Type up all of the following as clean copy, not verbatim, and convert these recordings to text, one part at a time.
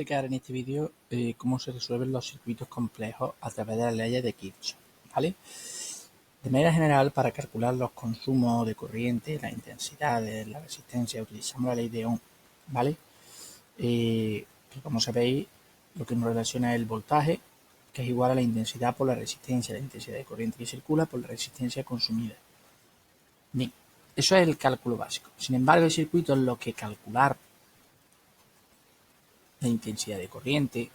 Explicar en este vídeo cómo se resuelven los circuitos complejos a través de las leyes de Kirchhoff, ¿vale? De manera general, para calcular los consumos de corriente, las intensidades, la resistencia, utilizamos la ley de Ohm, ¿vale? Que como sabéis, lo que nos relaciona es el voltaje, que es igual a la intensidad por la resistencia, la intensidad de corriente que circula por la resistencia consumida. Bien, eso es el cálculo básico. Sin embargo, hay circuitos en los que calcular la intensidad de corriente,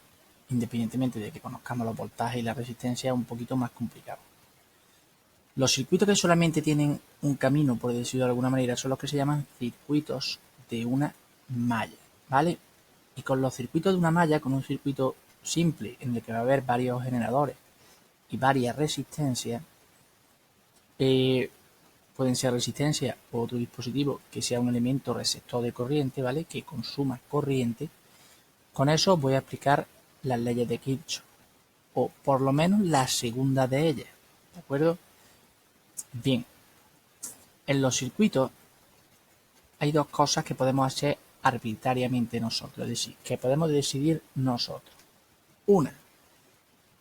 independientemente de que conozcamos los voltajes y la resistencia, es un poquito más complicado. Los circuitos que solamente tienen un camino, por decirlo de alguna manera, son los que se llaman circuitos de una malla, ¿vale? Y con los circuitos de una malla, con un circuito simple en el que va a haber varios generadores y varias resistencias, pueden ser resistencias o otro dispositivo que sea un elemento receptor de corriente, ¿vale? Que consuma corriente. Con eso os voy a explicar las leyes de Kirchhoff, o por lo menos la segunda de ellas, ¿de acuerdo? Bien, en los circuitos hay dos cosas que podemos hacer arbitrariamente nosotros, es decir, que podemos decidir nosotros. Una,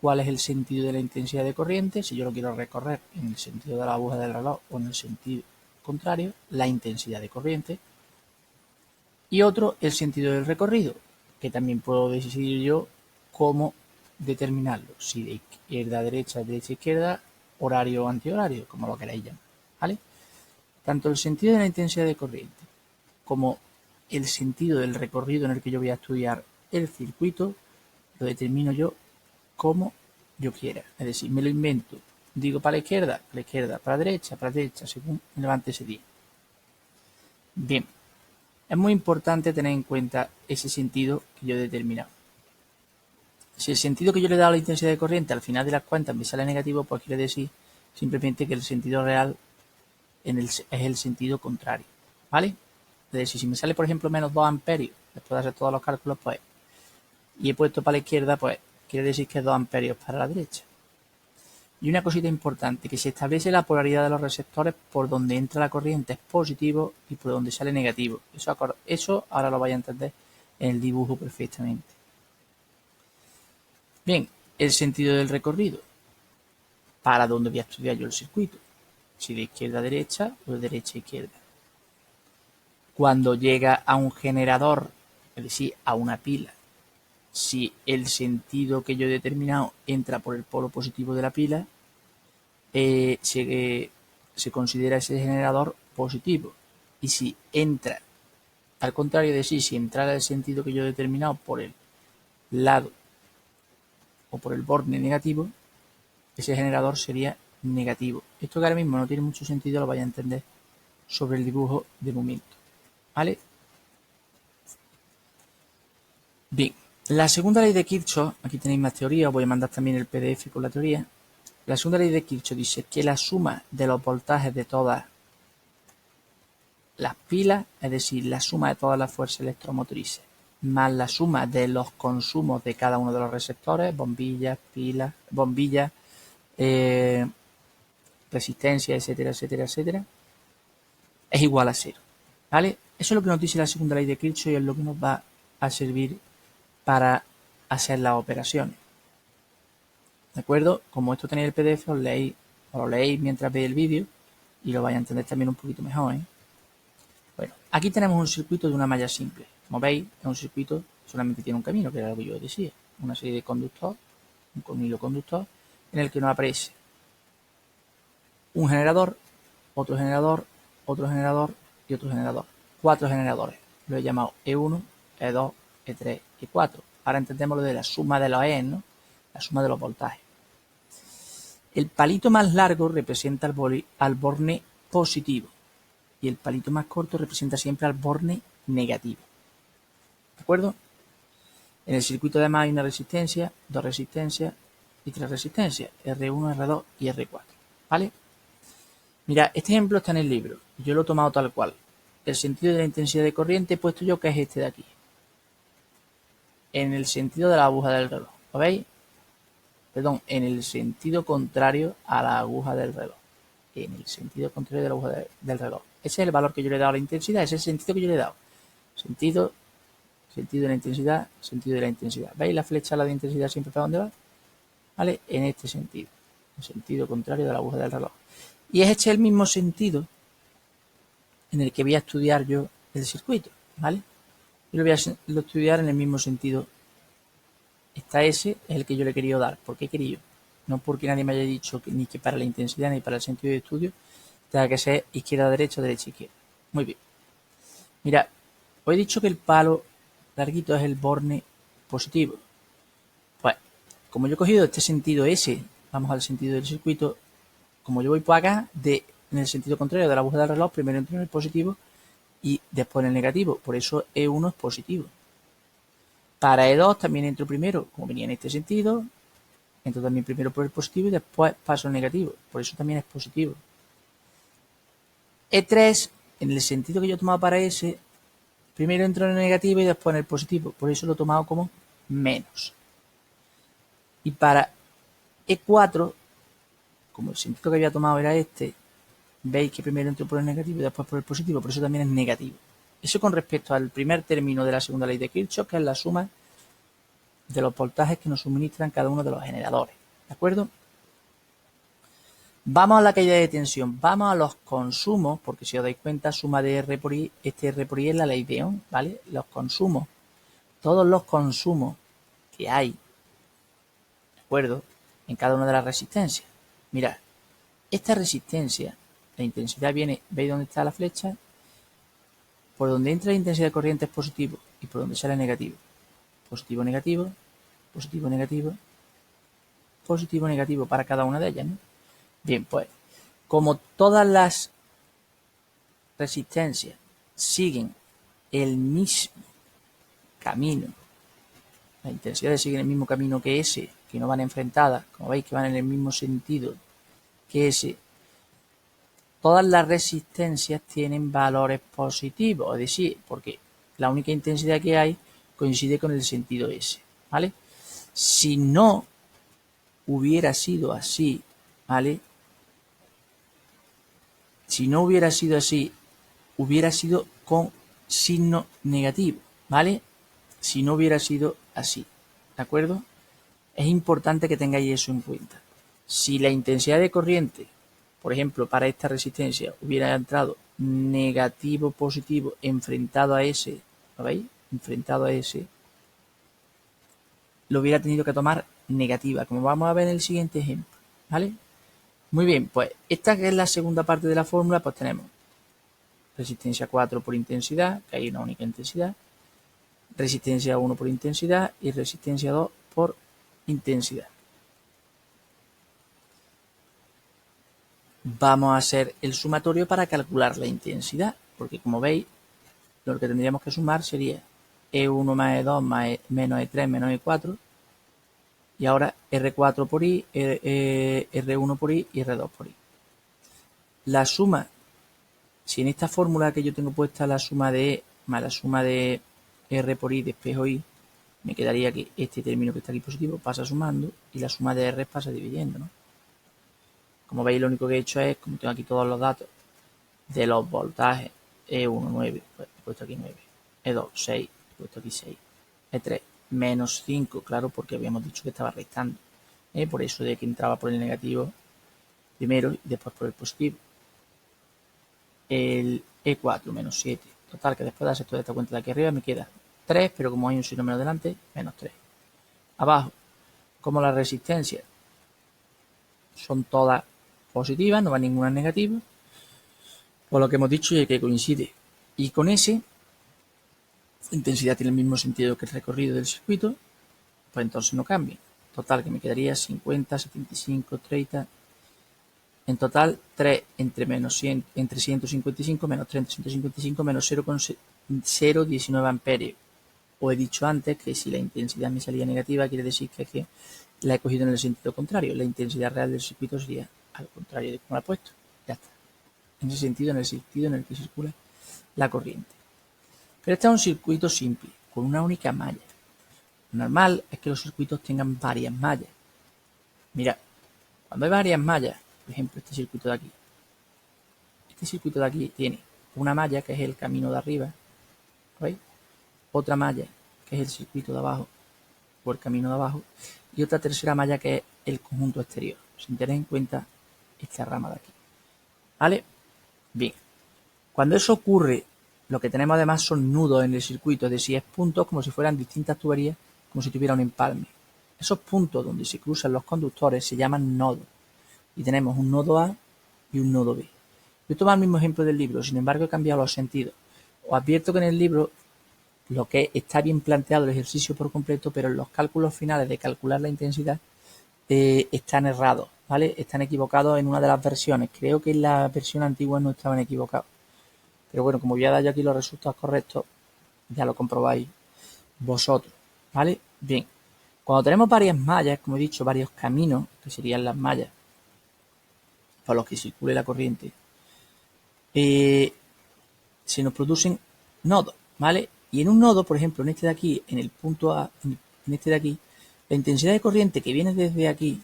cuál es el sentido de la intensidad de corriente, si yo lo quiero recorrer en el sentido de la aguja del reloj o en el sentido contrario, la intensidad de corriente. Y otro, el sentido del recorrido, que también puedo decidir yo cómo determinarlo, si de izquierda a derecha, derecha a izquierda, horario o antihorario, como lo queráis llamar, ¿vale? Tanto el sentido de la intensidad de corriente como el sentido del recorrido en el que yo voy a estudiar el circuito, lo determino yo como yo quiera, es decir, me lo invento, digo para la izquierda, para la derecha, según me levante ese día. Bien. Es muy importante tener en cuenta ese sentido que yo he determinado. Si el sentido que yo le he dado a la intensidad de corriente al final de las cuentas me sale negativo, pues quiere decir simplemente que el sentido real es el sentido contrario, ¿vale? Es decir, si me sale, por ejemplo, menos 2 amperios, después de hacer todos los cálculos, pues, y he puesto para la izquierda, pues quiere decir que es 2 amperios para la derecha. Y una cosita importante, que se establece la polaridad de los receptores por donde entra la corriente es positivo y por donde sale negativo. Eso ahora lo vais a entender en el dibujo perfectamente. Bien, el sentido del recorrido. ¿Para dónde voy a estudiar yo el circuito? Si de izquierda a derecha o de derecha a izquierda. Cuando llega a un generador, es decir, a una pila, si el sentido que yo he determinado entra por el polo positivo de la pila, se considera ese generador positivo. Y si entra, al contrario de si entrara el sentido que yo he determinado por el lado o por el borde negativo, ese generador sería negativo. Esto que ahora mismo no tiene mucho sentido lo vais a entender sobre el dibujo de momento, ¿vale? Bien, la segunda ley de Kirchhoff, aquí tenéis más teoría, os voy a mandar también el PDF con la teoría. La segunda ley de Kirchhoff dice que la suma de los voltajes de todas las pilas, es decir, la suma de todas las fuerzas electromotrices, más la suma de los consumos de cada uno de los receptores, bombillas, pilas, bombillas, resistencia, etcétera, etcétera, etcétera, es igual a 0, ¿vale? Eso es lo que nos dice la segunda ley de Kirchhoff y es lo que nos va a servir para hacer las operaciones. ¿De acuerdo? Como esto tenéis el PDF, os lo leéis mientras veis el vídeo y lo vais a entender también un poquito mejor, ¿eh? Bueno, aquí tenemos un circuito de una malla simple. Como veis, es un circuito que solamente tiene un camino, que era lo que yo decía. Una serie de conductores, un hilo conductor, en el que nos aparece un generador, otro generador, otro generador y otro generador. 4 generadores. Lo he llamado E1, E2, E3 y E4. Ahora entendemos lo de la suma de los E, ¿no? La suma de los voltajes. El palito más largo representa al borne positivo y el palito más corto representa siempre al borne negativo. ¿De acuerdo? En el circuito además hay una resistencia, 2 resistencias y 3 resistencias, R1, R2 y R4. ¿Vale? Mira, este ejemplo está en el libro. Yo lo he tomado tal cual. El sentido de la intensidad de corriente he puesto yo que es este de aquí. En el sentido de la aguja del reloj. ¿Lo veis? Perdón, en el sentido contrario a la aguja del reloj. En el sentido contrario de la aguja del reloj. Ese es el valor que yo le he dado a la intensidad, ese es el sentido que yo le he dado. Sentido sentido de la intensidad, sentido de la intensidad. ¿Veis la flecha, la de intensidad siempre para dónde va? ¿Vale? En este sentido, en sentido contrario de la aguja del reloj. Y es este el mismo sentido en el que voy a estudiar yo el circuito, ¿vale? Yo lo voy a estudiar en el mismo sentido. Esta S es el que yo le he querido dar. ¿Por qué he querido? No porque nadie me haya dicho que ni que para la intensidad ni para el sentido de estudio tenga que ser izquierda-derecha, derecha-izquierda. Muy bien. Mira, os he dicho que el palo larguito es el borne positivo. Pues, como yo he cogido este sentido S, vamos al sentido del circuito, como yo voy por acá, en el sentido contrario de la aguja del reloj, primero entro en el positivo y después en el negativo. Por eso E1 es positivo. Para E2 también entro primero, como venía en este sentido, entro también primero por el positivo y después paso al negativo. Por eso también es positivo. E3, en el sentido que yo he tomado para S, primero entro en el negativo y después en el positivo. Por eso lo he tomado como menos. Y para E4, como el sentido que había tomado era este, veis que primero entro por el negativo y después por el positivo. Por eso también es negativo. Eso con respecto al primer término de la segunda ley de Kirchhoff, que es la suma de los voltajes que nos suministran cada uno de los generadores. ¿De acuerdo? Vamos a la caída de tensión, vamos a los consumos, porque si os dais cuenta, suma de R por I, este R por I es la ley de Ohm, ¿vale? Los consumos, todos los consumos que hay, ¿de acuerdo? En cada una de las resistencias. Mirad, esta resistencia, la intensidad viene, ¿veis dónde está la flecha? Por donde entra la intensidad de corriente es positivo y por donde sale negativo. Positivo, negativo, positivo, negativo, positivo, negativo para cada una de ellas, ¿no? Bien, pues, como todas las resistencias siguen el mismo camino, las intensidades siguen el mismo camino que ese, que no van enfrentadas, como veis que van en el mismo sentido que ese, todas las resistencias tienen valores positivos, es decir, porque la única intensidad que hay coincide con el sentido ese, ¿vale? Si no hubiera sido así, ¿vale? Si no hubiera sido así, hubiera sido con signo negativo, ¿vale? Si no hubiera sido así, ¿de acuerdo? Es importante que tengáis eso en cuenta. Si la intensidad de corriente, por ejemplo, para esta resistencia hubiera entrado negativo, positivo, enfrentado a ese, ¿lo veis? Enfrentado a ese, lo hubiera tenido que tomar negativa, como vamos a ver en el siguiente ejemplo, ¿vale? Muy bien, pues esta que es la segunda parte de la fórmula, pues tenemos resistencia 4 por intensidad, que hay una única intensidad, resistencia 1 por intensidad y resistencia 2 por intensidad. Vamos a hacer el sumatorio para calcular la intensidad, porque como veis, lo que tendríamos que sumar sería E1 más E2 más menos E3 menos E4, y ahora R4 por I, R1 por I y R2 por I. La suma, si en esta fórmula que yo tengo puesta la suma de E más la suma de R por I de espejo I, me quedaría que este término que está aquí positivo pasa sumando y la suma de R pasa dividiendo, ¿no? Como veis, lo único que he hecho es, como tengo aquí todos los datos de los voltajes, E1 9, pues he puesto aquí 9, E2 6, he puesto aquí 6, E3 menos 5, claro, porque habíamos dicho que estaba restando, por eso de que entraba por el negativo primero y después por el positivo. El E4 menos 7, total, que después de hacer toda esta cuenta de aquí arriba me queda 3, pero como hay un signo menos delante, menos 3. Abajo, como las resistencias son todas positivas, no va ninguna negativa, por lo que hemos dicho y que coincide. Y con ese, la intensidad tiene el mismo sentido que el recorrido del circuito, pues entonces no cambia. Total, que me quedaría 50, 75, 30. En total, 3 entre, menos 100, entre 155 menos 30, 155 menos 0,019 amperios. Os he dicho antes que si la intensidad me salía negativa, quiere decir que la he cogido en el sentido contrario. La intensidad real del circuito sería al contrario de como la he puesto. Ya está. En ese sentido, en el sentido en el que circula la corriente. Pero este es un circuito simple, con una única malla. Lo normal es que los circuitos tengan varias mallas. Mira, cuando hay varias mallas, por ejemplo, este circuito de aquí. Este circuito de aquí tiene una malla que es el camino de arriba, ¿veis? Otra malla que es el circuito de abajo, o el camino de abajo, y otra tercera malla que es el conjunto exterior, sin tener en cuenta esta rama de aquí. ¿Vale? Bien. Cuando eso ocurre, lo que tenemos además son nudos en el circuito, es decir, es puntos como si fueran distintas tuberías, como si tuviera un empalme. Esos puntos donde se cruzan los conductores se llaman nodos. Y tenemos un nodo A y un nodo B. Yo tomo el mismo ejemplo del libro, sin embargo he cambiado los sentidos. Os advierto que en el libro lo que está bien planteado el ejercicio por completo, pero en los cálculos finales de calcular la intensidad están errados, ¿vale? Están equivocados en una de las versiones. Creo que en la versión antigua no estaban equivocados. Pero bueno, como voy a dar yo aquí los resultados correctos, ya lo comprobáis vosotros, ¿vale? Bien, cuando tenemos varias mallas, como he dicho, varios caminos, que serían las mallas por los que circule la corriente, se nos producen nodos, ¿vale? Y en un nodo, por ejemplo, en este de aquí, en el punto A, en este de aquí, la intensidad de corriente que viene desde aquí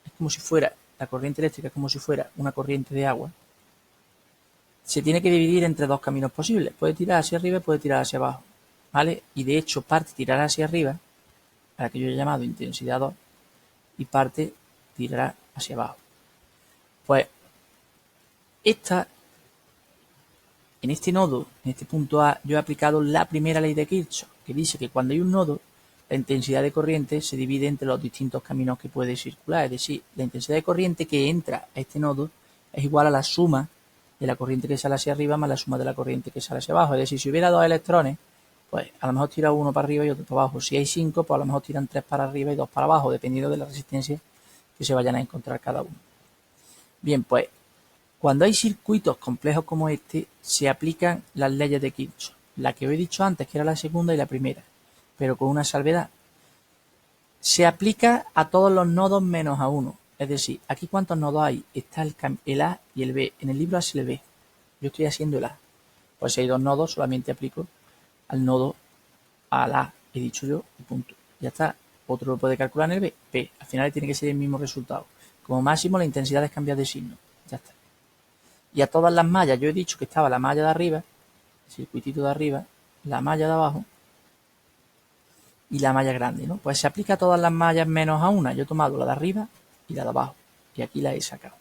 es como si fuera, la corriente eléctrica es como si fuera una corriente de agua. Se tiene que dividir entre dos caminos posibles. Puede tirar hacia arriba y puede tirar hacia abajo, ¿vale? Y de hecho, parte tirará hacia arriba, a la que yo he llamado intensidad 2, y parte tirará hacia abajo. Pues en este nodo, en este punto A, yo he aplicado la primera ley de Kirchhoff, que dice que cuando hay un nodo, la intensidad de corriente se divide entre los distintos caminos que puede circular. Es decir, la intensidad de corriente que entra a este nodo es igual a la suma de la corriente que sale hacia arriba más la suma de la corriente que sale hacia abajo. Es decir, si hubiera dos electrones, pues a lo mejor tira uno para arriba y otro para abajo. Si hay 5, pues a lo mejor tiran 3 para arriba y 2 para abajo, dependiendo de la resistencia que se vayan a encontrar cada uno. Bien, pues cuando hay circuitos complejos como este, se aplican las leyes de Kirchhoff. La que os he dicho antes, que era la segunda y la primera, pero con una salvedad. Se aplica a todos los nodos menos a uno. Es decir, aquí ¿cuántos nodos hay? Está el A y el B. En el libro hace el B. Yo estoy haciendo el A. Pues si hay dos nodos, solamente aplico al nodo al A. He dicho yo, y punto. Ya está. Otro lo puede calcular en el B. B. Al final tiene que ser el mismo resultado. Como máximo, la intensidad es cambiar de signo. Ya está. Y a todas las mallas, yo he dicho que estaba la malla de arriba, el circuitito de arriba, la malla de abajo y la malla grande, ¿no? Pues se aplica a todas las mallas menos a una. Yo he tomado la de arriba y la de abajo. Y aquí la he sacado.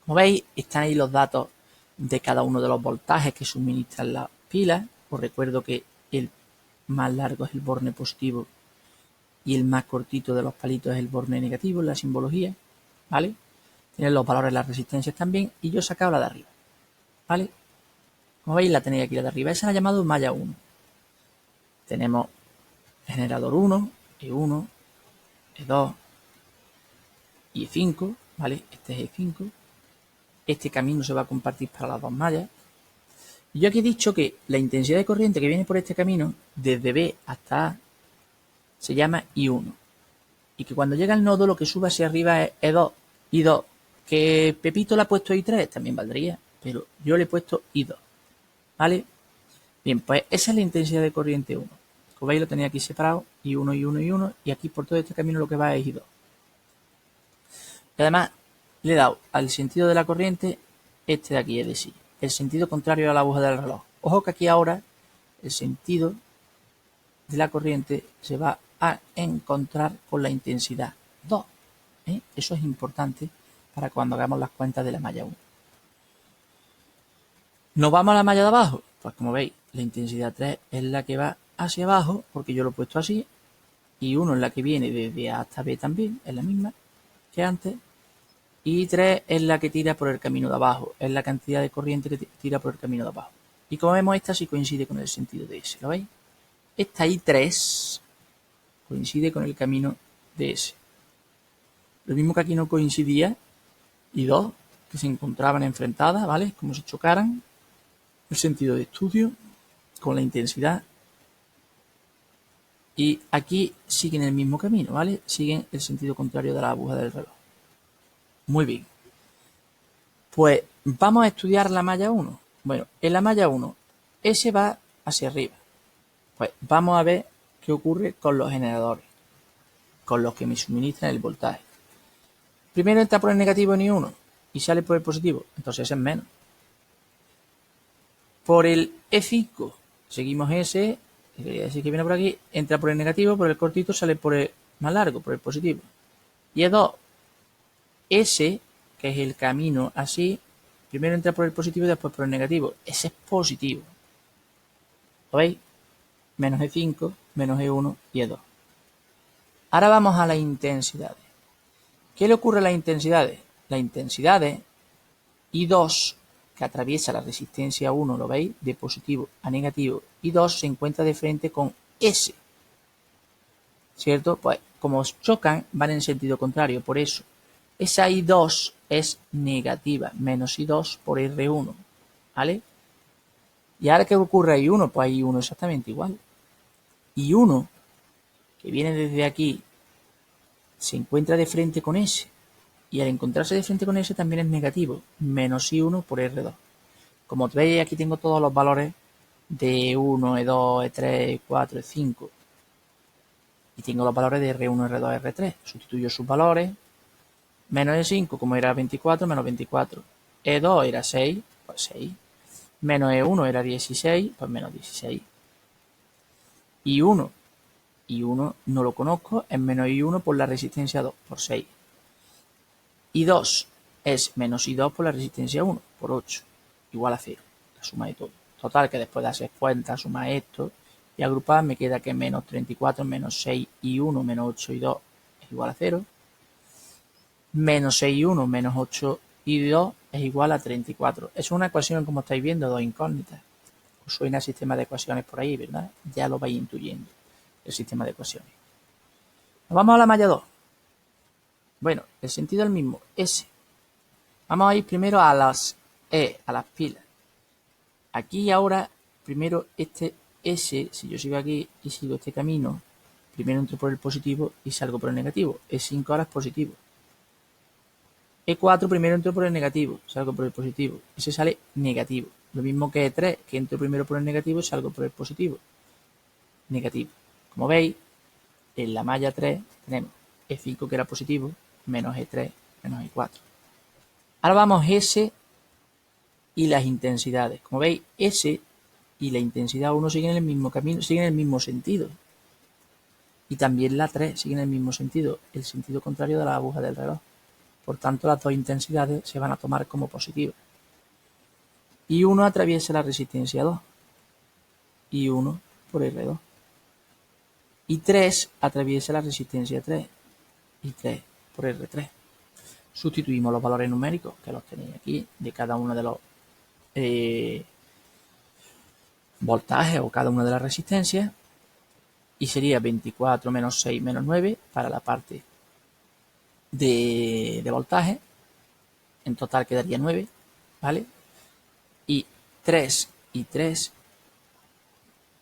Como veis, están ahí los datos de cada uno de los voltajes que suministran las pilas. Os recuerdo que el más largo es el borne positivo y el más cortito de los palitos es el borne negativo en la simbología, ¿vale? Tienen los valores de las resistencias también, y yo he sacado la de arriba, ¿vale? Como veis, la tenéis aquí la de arriba. Esa la he llamado malla 1. Tenemos generador 1, E1, E2 y E5, ¿vale? Este es E5. Este camino se va a compartir para las dos mallas. Y yo aquí he dicho que la intensidad de corriente que viene por este camino, desde B hasta A, se llama I1. Y que cuando llega al nodo, lo que sube hacia arriba es E2, I2. Que Pepito le ha puesto I3, también valdría, pero yo le he puesto I2, ¿vale? Bien, pues esa es la intensidad de corriente 1. Como veis, lo tenía aquí separado, I1, I1, I1, y aquí por todo este camino lo que va es I2. Y además, le he dado al sentido de la corriente este de aquí, es decir, el sentido contrario a la aguja del reloj. Ojo que aquí ahora el sentido de la corriente se va a encontrar con la intensidad 2. Eso es importante para cuando hagamos las cuentas de la malla 1. ¿Nos vamos a la malla de abajo? Pues como veis, la intensidad 3 es la que va hacia abajo, porque yo lo he puesto así, y 1 es la que viene desde A hasta B también, es la misma que antes, y 3 es la que tira por el camino de abajo, es la cantidad de corriente que tira por el camino de abajo. Y como vemos, esta sí coincide con el sentido de S, ¿lo veis? Esta I3 coincide con el camino de S. Lo mismo que aquí no coincidía, I2, que se encontraban enfrentadas, ¿vale? Como si chocaran. El sentido de estudio con la intensidad. Y aquí siguen el mismo camino, ¿vale? Siguen el sentido contrario de la aguja del reloj. Muy bien. Pues vamos a estudiar la malla 1. Bueno, en la malla 1, S va hacia arriba. Pues vamos a ver qué ocurre con los generadores, con los que me suministran el voltaje. Primero entra por el negativo en I1 y sale por el positivo, entonces es menos. Por el E5 seguimos S, Quería decir que viene por aquí, entra por el negativo, por el cortito, sale por el más largo, por el positivo. Y es 2. Ese, que es el camino así, primero entra por el positivo y después por el negativo. Ese es positivo. ¿Lo veis? Menos E5, menos E1 y E2. Ahora vamos a las intensidades. ¿Qué le ocurre a las intensidades? Las intensidades I2, que atraviesa la resistencia 1, ¿lo veis? De positivo a negativo. I2 se encuentra de frente con S. ¿Cierto? Pues como chocan, van en sentido contrario. Por eso, esa I2 es negativa. Menos I2 por R1. ¿Vale? ¿Y ahora qué ocurre a I1? Pues a I1 exactamente igual. I1, que viene desde aquí, se encuentra de frente con S. Y al encontrarse de frente con S también es negativo. Menos I1 por R2. Como veis, aquí tengo todos los valores de E1, E2, E3, E4, E5. Y tengo los valores de R1, R2, R3. Sustituyo sus valores. Menos E5, como era 24, menos 24. E2 era 6, pues 6. Menos E1 era 16, pues menos 16. I1 no lo conozco, es menos I1 por la resistencia 2, por 6. I2 es menos I2 por la resistencia 1, por 8, igual a 0, la suma de todo. Total, que después de hacer cuentas, sumar esto y agrupar, me queda que menos 34, menos 6 I1, menos 8 I2 es igual a 0. Menos 6 I1, menos 8 I2 es igual a 34. Es una ecuación, como estáis viendo, dos incógnitas. Os suena sistema de ecuaciones por ahí, ¿verdad? Ya lo vais intuyendo, el sistema de ecuaciones. Nos vamos a la malla 2. Bueno, el sentido es el mismo, S. Vamos a ir primero a las E, a las pilas. Aquí y ahora, primero este S, si yo sigo aquí y sigo este camino, primero entro por el positivo y salgo por el negativo. E5 ahora es positivo. E4 primero entro por el negativo, salgo por el positivo. Ese sale negativo. Lo mismo que E3, que entro primero por el negativo y salgo por el positivo. Negativo. Como veis, en la malla 3 tenemos E5 que era positivo, menos E3, menos E4. Ahora vamos S y las intensidades. Como veis, S y la intensidad 1 siguen el mismo camino, siguen el mismo sentido. Y también la 3 siguen el mismo sentido, el sentido contrario de la aguja del reloj. Por tanto, las dos intensidades se van a tomar como positivas. Y 1 atraviesa la resistencia 2. Y 1 por R2. Y 3 atraviesa la resistencia 3. Y 3 por R3. Sustituimos los valores numéricos, que los tenéis aquí, de cada uno de los voltajes o cada una de las resistencias. Y sería 24 menos 6 menos 9 para la parte de voltaje. En total quedaría 9, ¿vale? Y 3 y 3,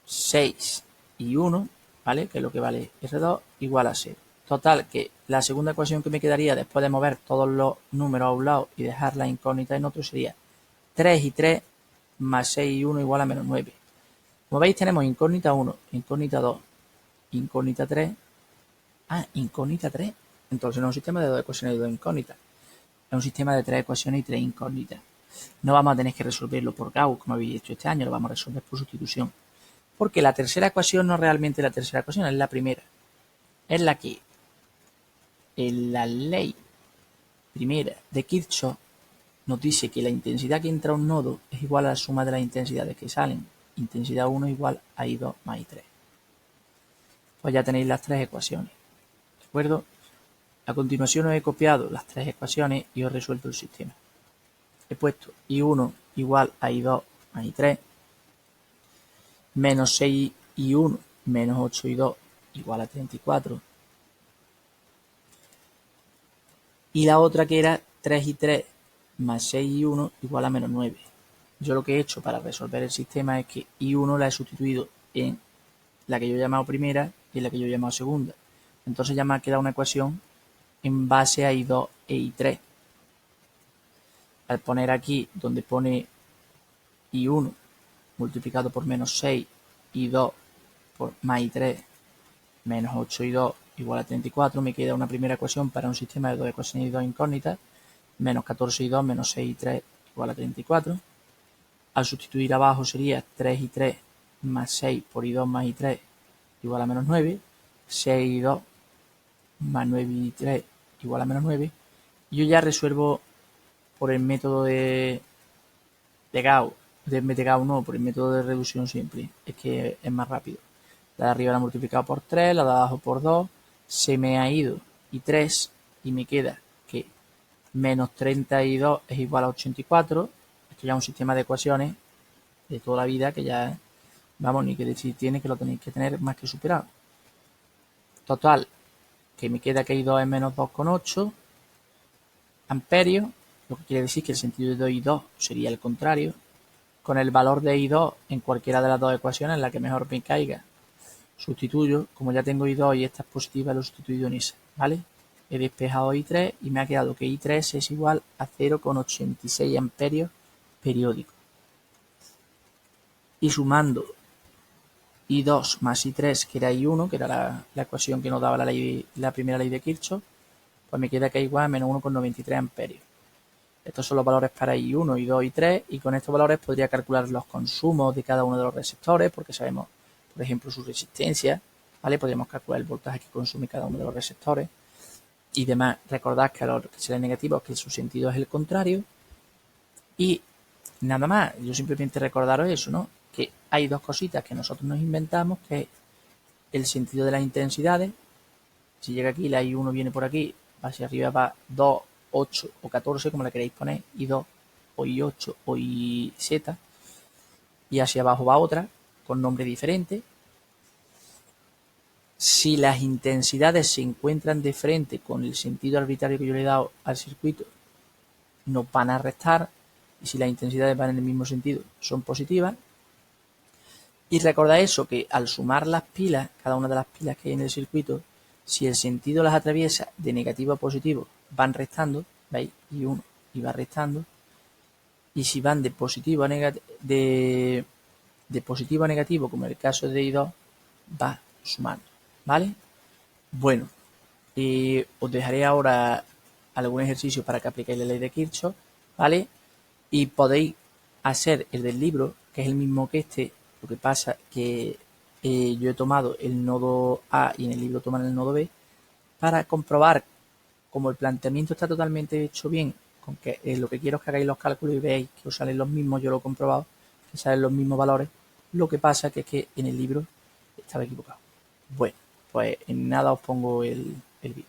6 y 1, ¿vale? Que es lo que vale R2 igual a 0. Total, que la segunda ecuación que me quedaría después de mover todos los números a un lado y dejar la incógnita en otro sería 3 y 3 más 6 y 1 igual a menos 9. Como veis tenemos incógnita 1, incógnita 2, incógnita 3. Incógnita 3. Entonces no es un sistema de dos ecuaciones y dos incógnitas. Es un sistema de 3 ecuaciones y 3 incógnitas. No vamos a tener que resolverlo por Gauss, como habéis hecho este año, lo vamos a resolver por sustitución. Porque la tercera ecuación no es realmente la tercera ecuación, es la primera. Es la que en la ley primera de Kirchhoff nos dice que la intensidad que entra a un nodo es igual a la suma de las intensidades que salen. Intensidad 1 igual a I2 más I3. Pues ya tenéis las tres ecuaciones. ¿De acuerdo? A continuación os he copiado las tres ecuaciones y os he resuelto el sistema. He puesto I1 igual a I2 más I3, menos 6 I1 menos 8 I2 igual a 34. Y la otra que era 3 I3 más 6 I1 igual a menos 9. Yo lo que he hecho para resolver el sistema es que I1 la he sustituido en la que yo he llamado primera y en la que yo he llamado segunda. Entonces ya me ha quedado una ecuación en base a I2 e I3. Al poner aquí donde pone I1 multiplicado por menos 6 I2 por más I3 menos 8 I2 igual a 34, me queda una primera ecuación para un sistema de dos ecuaciones y dos incógnitas, menos 14 I2 menos 6 I3 igual a 34. Al sustituir abajo sería 3 I3 más 6 por I2 más I3 igual a menos 9, 6I2 más 9I3 igual a menos 9. Yo ya resuelvo por el método de Gauss, no, por el método de reducción simple, es que es más rápido. La de arriba la he multiplicado por 3, la de abajo por 2, se me ha ido I3 y me queda que menos 32 es igual a 84. Esto ya es un sistema de ecuaciones de toda la vida que ya, vamos, ni que decir tiene, que lo tenéis que tener más que superado. Total, que me queda que I2 es menos 2,8 amperios, lo que quiere decir que el sentido de I2 sería el contrario. Con el valor de I2 en cualquiera de las dos ecuaciones, la que mejor me caiga, sustituyo. Como ya tengo I2 y esta es positiva, lo he sustituido en esa, ¿vale? He despejado I3 y me ha quedado que I3 es igual a 0,86 amperios periódicos. Y sumando I2 más I3, que era I1, que era la ecuación que nos daba la primera ley de Kirchhoff, pues me queda que es igual a menos 1,93 amperios. Estos son los valores para I1, I2 y I3, y con estos valores podría calcular los consumos de cada uno de los receptores, porque sabemos, por ejemplo, su resistencia, ¿vale? Podríamos calcular el voltaje que consume cada uno de los receptores y demás. Recordad que a los que serán negativos, que su sentido es el contrario. Y nada más, yo simplemente recordaros eso, ¿no? Que hay dos cositas que nosotros nos inventamos, que es el sentido de las intensidades. Si llega aquí, la I1 viene por aquí, hacia arriba va 2, 8 o 14, como la queréis poner, I2 o I8 o IZ, y hacia abajo va otra, con nombre diferente. Si las intensidades se encuentran de frente con el sentido arbitrario que yo le he dado al circuito, nos van a restar, y si las intensidades van en el mismo sentido, son positivas. Y recordad eso, que al sumar las pilas, cada una de las pilas que hay en el circuito, si el sentido las atraviesa de negativo a positivo, van restando, ¿veis? Y uno, y va restando. Y si van de positivo a negativo, como en el caso de I2, va sumando, ¿vale? Bueno, os dejaré ahora algún ejercicio para que aplicáis la ley de Kirchhoff, ¿vale? Y podéis hacer el del libro, que es el mismo que este. Lo que pasa que yo he tomado el nodo A y en el libro toman el nodo B, para comprobar, como el planteamiento está totalmente hecho bien, con que lo que quiero es que hagáis los cálculos y veáis que os salen los mismos. Yo lo he comprobado, que salen los mismos valores. Lo que pasa que es que en el libro estaba equivocado. Bueno, pues en nada os pongo el vídeo.